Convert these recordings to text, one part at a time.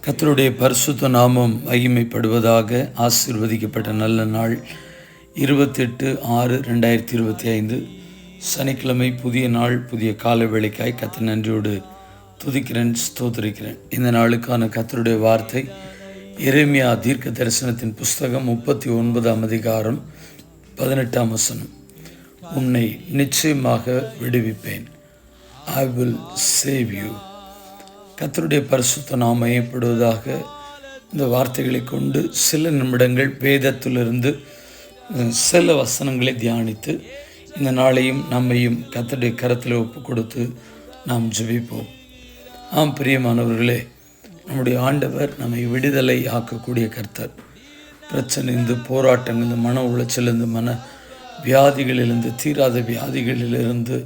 கர்த்தருடைய பரிசுத்த நாமம் மகிமைப்படுவதாக. ஆசீர்வதிக்கப்பட்ட நல்ல நாள் 28/6/2025 சனிக்கிழமை. புதிய நாள், புதிய கால வேளைக்காய் கர்த்தர் நன்றியோடு துதிக்கிறேன், ஸ்தோத்திரிக்கிறேன். இந்த நாளுக்கான கர்த்தருடைய வார்த்தை எரேமியா தீர்க்க தரிசனத்தின் புஸ்தகம் 39ஆம் அதிகாரம் 18ஆம் வசனம். உன்னை நிச்சயமாக விடுவிப்பேன். I will save you. கர்த்தருடைய பரிசுத்த நாமம் மகிமைப்படுவதாக. இந்த வார்த்தைகளை கொண்டு சில நிமிடங்கள் வேதத்திலிருந்து சில வசனங்களை தியானித்து இந்த நாளையும் நம்மையும் கர்த்தருடைய கரத்தில் ஒப்பு கொடுத்து நாம் ஜெபிப்போம். ஆம் பிரியமானவர்களே, நம்முடைய ஆண்டவர் நம்மை விடுதலை ஆக்கக்கூடிய கர்த்தர். பிரச்சனையிலிருந்து, போராட்டங்களிலிருந்து, மன உளைச்சலிருந்து, மன வியாதிகளிலிருந்து, தீராத வியாதிகளிலிருந்து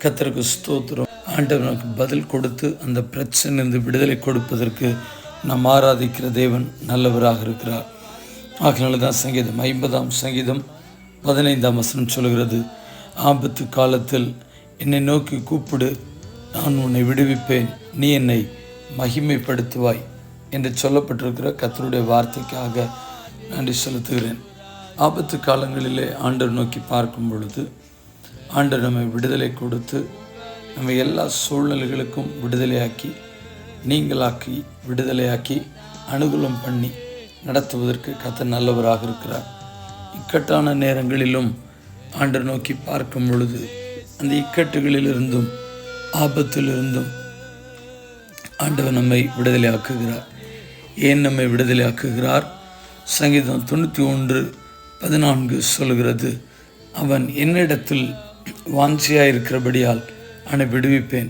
கர்த்தருக்கு ஸ்தோத்திரம். ஆண்டவர் நமக்கு பதில் கொடுத்து அந்த பிரச்சனையிலிருந்து விடுதலை கொடுப்பதற்கு நாம் ஆராதிக்கிற தேவன் நல்லவராக இருக்கிறார். ஆகையினால தான் சங்கீதம் 50ஆம் சங்கீதம் 15ஆம் வசனம் சொல்கிறது, ஆபத்து காலத்தில் என்னை நோக்கி கூப்பிடு, நான் உன்னை விடுவிப்பேன், நீ என்னை மகிமைப்படுத்துவாய் என்று சொல்லப்பட்டிருக்கிற கர்த்தருடைய வார்த்தைக்காக நன்றி செலுத்துகிறேன். ஆபத்து காலங்களிலே ஆண்டவர் நோக்கி பார்க்கும் பொழுது ஆண்டவர் நம்மை விடுதலை கொடுத்து நம்ம எல்லா சூழ்நிலைகளுக்கும் விடுதலையாக்கி, நீங்களாக்கி, விடுதலையாக்கி, அனுகூலம் பண்ணி நடத்துவதற்கு கர்த்தர் நல்லவராக இருக்கிறார். இக்கட்டான நேரங்களிலும் ஆண்டவர் நோக்கி பார்க்கும் பொழுது அந்த இக்கட்டுகளிலிருந்தும் ஆபத்திலிருந்தும் ஆண்டவர் நம்மை விடுதலையாக்குகிறார். ஏன் நம்மை விடுதலையாக்குகிறார்? சங்கீதம் 91:14 சொல்கிறது, அவன் என்னிடத்தில் வாஞ்சியாயிருக்கிறபடியால் அவனை விடுவிப்பேன்,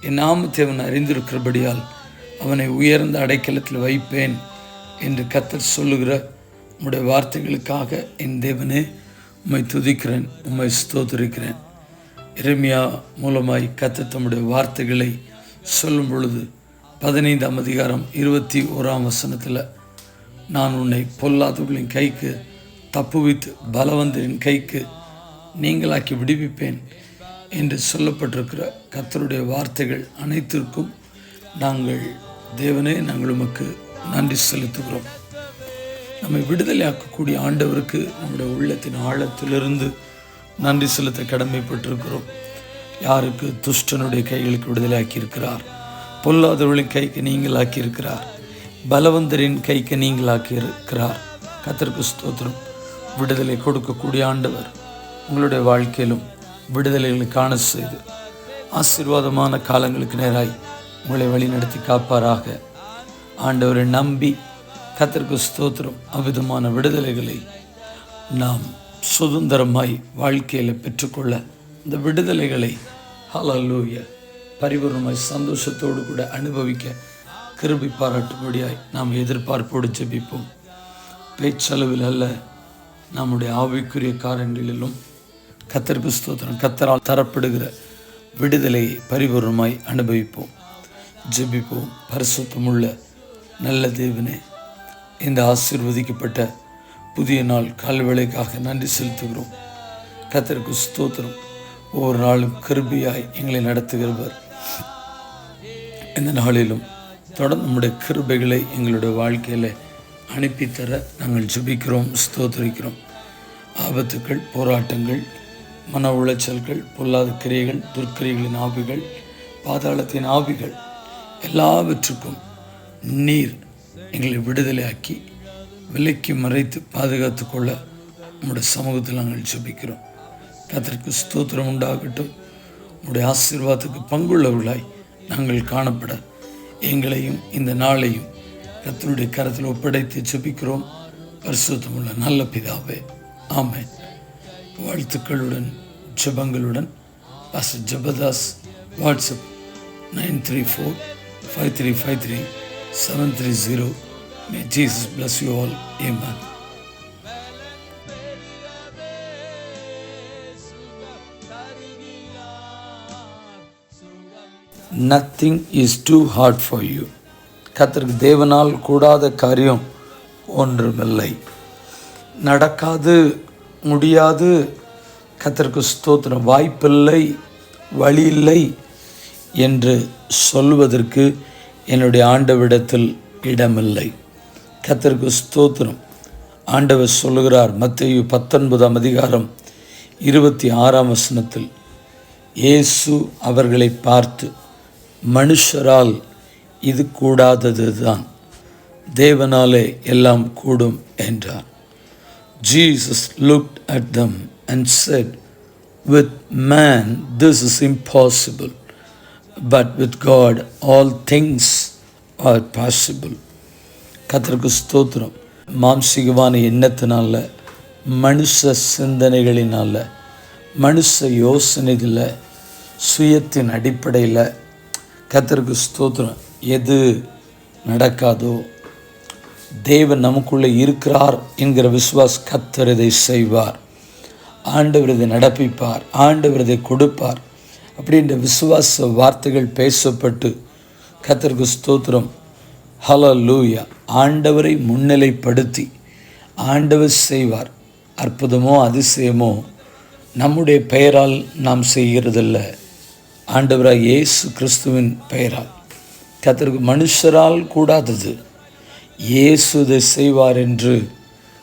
என் நாமத்தை அவன் அறிந்திருக்கிறபடியால் அவனை உயர்ந்த அடைக்கலத்தில் வைப்பேன் என்று கர்த்தர் சொல்லுகிற உம்முடைய வார்த்தைகளுக்காக என் தேவனே உம்மை துதிக்கிறேன், உம்மை ஸ்தோத்திரிக்கிறேன். எரேமியா மூலமாய் கர்த்தர் தம்முடைய வார்த்தைகளை சொல்லும் பொழுது 15ஆம் அதிகாரம் 21ஆம் வசனத்தில், நான் உன்னை பொல்லாதவர்களின் கைக்கு தப்புவித்து பலவந்தரின் கைக்கு நீங்களாக்கி விடுவிப்பேன் என்று சொல்லப்பட்டிருக்கிற கர்த்தருடைய வார்த்தைகள் அனைத்திற்கும் நாங்கள் தேவனே, நாங்கள் உமக்கு நன்றி செலுத்துகிறோம். நம்மை விடுதலையாக்கக்கூடிய ஆண்டவருக்கு நம்முடைய உள்ளத்தின் ஆழத்திலிருந்து நன்றி செலுத்த கடமைப்பட்டிருக்கிறோம். யாருக்கு? துஷ்டனுடைய கைகளுக்கு விடுதலையாக்கி இருக்கிறார், பொல்லாதவர்களின் கைக்கு நீங்களாக்கி இருக்கிறார், பலவந்தரின் கைக்கு நீங்களாக்கி இருக்கிறார். கர்த்தருக்கு ஸ்தோத்திரம். விடுதலை கொடுக்கக்கூடிய ஆண்டவர் உங்களுடைய வாழ்க்கையிலும் விடுதலைகளை காண செய்து ஆசீர்வாதமான காலங்களுக்கு நேராய் உங்களை வழிநடத்தி காப்பாராக. ஆண்டவரை நம்பி கர்த்தருக்கு ஸ்தோத்திரம். அவ்விதமான விடுதலைகளை நாம் சுதந்திரமாய் வாழ்க்கையில் பெற்றுக்கொள்ள இந்த விடுதலைகளை ஹல்லேலூயா பரிபூர்ணமாய் சந்தோஷத்தோடு கூட அனுபவிக்க கிருபை பாராட்டும்படியாய் நாம் எதிர்பார்ப்போடு ஜெபிப்போம். பேச்சளவில் அல்ல, நம்முடைய ஆவிக்குரிய காரியங்களிலும் கர்த்தருக்கு ஸ்தோத்திரம். கர்த்தரால் தரப்படுகிற விடுதலையை பரிபூர்ணமாய் அனுபவிப்போம். ஜெபிப்போம். பரிசுத்தமுள்ள நல்ல தேவனே, இந்த ஆசீர்வதிக்கப்பட்ட புதிய நாள் கால்வேளைக்காக நன்றி செலுத்துகிறோம். கர்த்தருக்கு ஸ்தோத்திரம். ஒவ்வொரு நாளும் கிருபையாய் எங்களை நடத்துகிறவர். இந்த நாளிலும் தொடர்ந்து நம்முடைய கிருபைகளை எங்களுடைய வாழ்க்கையில் அனுப்பித்தர நாங்கள் ஜெபிக்கிறோம், ஸ்தோத்திரிக்கிறோம். ஆபத்துக்கள், போராட்டங்கள், மன உளைச்சல்கள், பொல்லாத கிரியைகள், துர்க்கிரியைகளின் ஆவிகள், பாதாளத்தின் ஆவிகள் எல்லாவற்றுக்கும் நீர் எங்களை விடுதலையாக்கி விலைக்கு மறைத்து பாதுகாத்து கொள்ள நம்முடைய சமூகத்தில் நாங்கள் ஜெபிக்கிறோம். கர்த்தருக்கு ஸ்தோத்திரம் உண்டாகட்டும். உம்முடைய ஆசீர்வாதத்துக்கு பங்குள்ளவர்களாய் நாங்கள் காணப்பட எங்களையும் இந்த நாளையும் கர்த்தருடைய கரத்தில் ஒப்படைத்து ஜெபிக்கிறோம். பரிசுத்தமுள்ள நல்ல பிதாவே, ஆமென். வாழ்த்துக்களுடன் ஜெபங்களுடன் pastor Jebadas. WhatsApp 934-5353-730. May Jesus bless you all. Amen. Nothing is too hard for you. கர்த்தருக்கு தேவனால் கூடாத காரியம் ஒன்றுமில்லை. நடக்காது, முடியாது, கர்த்தருக்கு ஸ்தோத்திரம், வாய்ப்பில்லை, வழி இல்லை என்று சொல்வதற்கு என்னுடைய ஆண்டவரிடத்தில் இடமில்லை. கர்த்தருக்கு ஸ்தோத்திரம். ஆண்டவர் சொல்லுகிறார் மத்தேயு 19ஆம் அதிகாரம் 26ஆம் வசனத்தில், இயேசு அவர்களை பார்த்து, மனுஷரால் இது கூடாதது தான், தேவனாலே எல்லாம் கூடும் என்றார். Jesus looked at them and said, with man this is impossible, but with God all things are possible. கர்த்தருக்கு ஸ்தோத்திரம். மாம்சீகமான எண்ணத்தினால, மனுஷ சிந்தனைகளினால, மனுஷ யோசனைகளில், சுயத்தின் அடிப்படையில் கர்த்தருக்கு ஸ்தோத்திரம் எது நடக்காதோ, தேவன் நமக்குள்ளே இருக்கிறார் என்கிற விசுவாஸ் கர்த்தர் இதை செய்வார், ஆண்டவர் இதை நடப்பிப்பார், ஆண்டவர் இதை கொடுப்பார் அப்படின்ற விசுவாச வார்த்தைகள் பேசப்பட்டு கர்த்தருக்கு ஸ்தோத்திரம். ஹல்லேலூயா. ஆண்டவரை முன்னிலைப்படுத்தி ஆண்டவர் செய்வார். அற்புதமோ அதிசயமோ நம்முடைய பெயரால் நாம் செய்கிறதில்ல, ஆண்டவராக இயேசு கிறிஸ்துவின் பெயரால். கர்த்தருக்கு மனுஷரால் கூடாதது இயேசு இதை செய்வார் என்று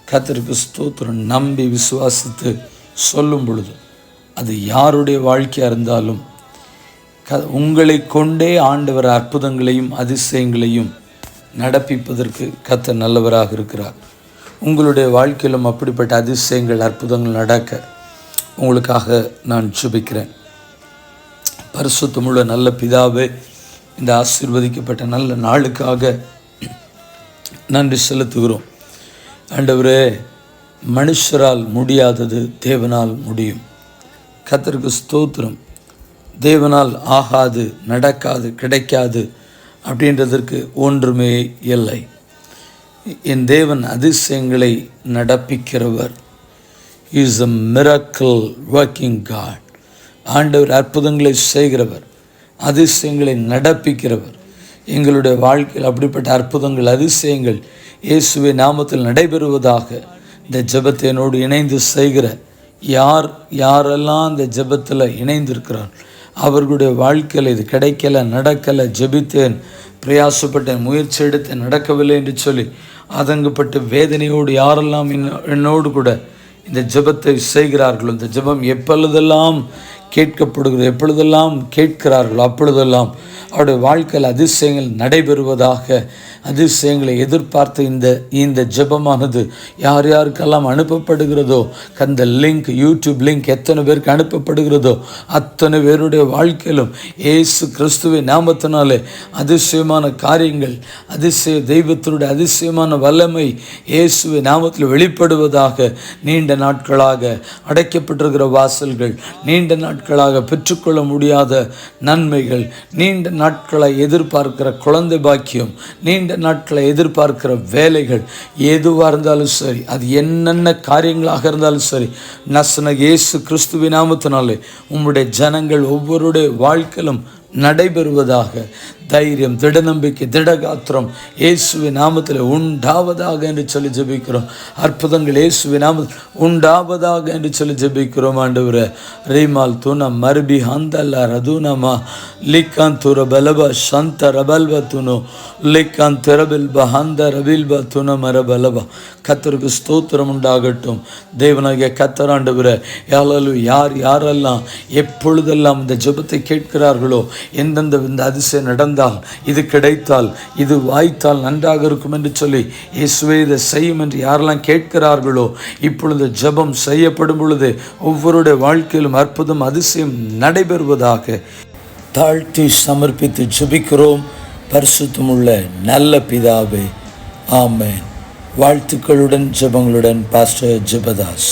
கர்த்தருக்கு ஸ்தோத்திரம் நம்பி விசுவாசித்து சொல்லும் பொழுது, அது யாருடைய வாழ்க்கையாக இருந்தாலும் உங்களை கொண்டே ஆண்டவர் அற்புதங்களையும் அதிசயங்களையும் நடப்பிப்பதற்கு கர்த்தர் நல்லவராக இருக்கிறார். உங்களுடைய வாழ்க்கையிலும் அப்படிப்பட்ட அதிசயங்கள் அற்புதங்கள் நடக்க உங்களுக்காக நான் ஜெபிக்கிறேன். பரிசுத்தமுள்ள நல்ல பிதாவே, இந்த ஆசீர்வதிக்கப்பட்ட நல்ல நாளுக்காக நன்றி செலுத்துகிறோம். ஆண்டவரே, மனுஷரால் முடியாதது தேவனால் முடியும். கர்த்தருக்கு ஸ்தோத்திரம். தேவனால் ஆகாது, நடக்காது, கிடைக்காது அப்படின்றதற்கு ஒன்றுமே இல்லை. என் தேவன் அதிசயங்களை நடப்பிக்கிறவர். Is a miracle working God. ஆண்டவர் அற்புதங்களை செய்கிறவர், அதிசயங்களை நடப்பிக்கிறவர். எங்களுடைய வாழ்க்கையில் அப்படிப்பட்ட அற்புதங்கள், அதிசயங்கள் இயேசுவின் நாமத்தில் நடைபெறுவதாக இந்த ஜெபத்தை என்னோடு இணைந்து செய்கிற யாரெல்லாம் இந்த ஜெபத்தில் இணைந்திருக்கிறார், அவர்களுடைய வாழ்க்கையில் இது கிடைக்கலை, நடக்கலை, ஜெபித்தேன், பிரயாசப்பட்டேன், முயற்சி எடுத்தேன், நடக்கவில்லை என்று சொல்லி ஆதங்கப்பட்டு வேதனையோடு யாரெல்லாம் என்னோடு கூட இந்த ஜெபத்தை செய்கிறார்களோ, இந்த ஜெபம் எப்பொழுதெல்லாம் கேட்கப்படுகிறது, எப்பொழுதெல்லாம் கேட்கிறார்களோ அப்பொழுதெல்லாம் அவருடைய வாழ்க்கையில் அதிசயங்கள் நடைபெறுவதாக. அதிசயங்களை எதிர்பார்த்து இந்த ஜெபமானது யார் யாருக்கெல்லாம் அனுப்பப்படுகிறதோ, அந்த லிங்க், யூடியூப் லிங்க் எத்தனை பேருக்கு அனுப்பப்படுகிறதோ அத்தனை பேருடைய வாழ்க்கையிலும் இயேசு கிறிஸ்துவின் நாமத்தினாலே அதிசயமான காரியங்கள், தெய்வத்தினுடைய அதிசயமான வல்லமை இயேசுவின் நாமத்தில் வெளிப்படுவதாக. நீண்ட நாட்களாக அடைக்கப்பட்டிருக்கிற வாசல்கள், நீண்ட நாட்களாக பெற்றுக்கொள்ள முடியாத நன்மைகள், நீண்ட நாட்களை எதிர்பார்க்கிற குழந்தை பாக்கியம், நீண்ட நாட்களை எதிர்பார்க்கிற வேலைகள் எதுவாக இருந்தாலும் சரி, அது என்னென்ன காரியங்களாக இருந்தாலும் சரி, நசன இயேசு கிறிஸ்துவின் நாமத்தினாலே உம்முடைய ஜனங்கள் ஒவ்வொருடைய வாழ்க்கையிலும் நடைபெறுவதாக. தைரியம், திடநம்பிக்கை, திடகாத்திரம் இயேசுவின் நாமத்தில் உண்டாவதாக என்று சொல்லி ஜெபிக்கிறோம். அற்புதங்கள் இயேசுவின் நாமத்தில் உண்டாவதாக என்று சொல்லி ஜெபிக்கிறோம். ஆண்டவரே, ரீமால் துண மர்பி ஹந்தல்ல ரதுனமா லிக்கான் துர பலப சந்த ரபல்ப துணோ லிக்கான் திரபில் பஹந்த ரபில்ப துண மர பலபா. கர்த்தருக்கு ஸ்தோத்திரம் உண்டாகட்டும். தேவனாகிய கர்த்தர் ஆண்டவரே, யாரெல்லாம் எப்பொழுதெல்லாம் இந்த ஜெபத்தை கேட்கிறார்களோ, எந்தெந்த இந்த அதிசயம் நடந்தால், இது கிடைத்தால், இது வாய்த்தால் நன்றாக இருக்கும் என்று சொல்லி இயேசுவே இதை செய்யும் என்று யாரெல்லாம் கேட்கிறார்களோ, இப்பொழுது ஜெபம் செய்யப்படும் பொழுது ஒவ்வொருடைய வாழ்க்கையிலும் அற்புதம், அதிசயம் நடைபெறுவதாக தாழ்த்தி சமர்ப்பித்து ஜெபிக்கிறோம். பரிசுத்தமுள்ள நல்ல பிதாவே, ஆமென். வாழ்த்துக்களுடன் ஜெபங்களுடன் பாஸ்டர் ஜெபதாஸ்.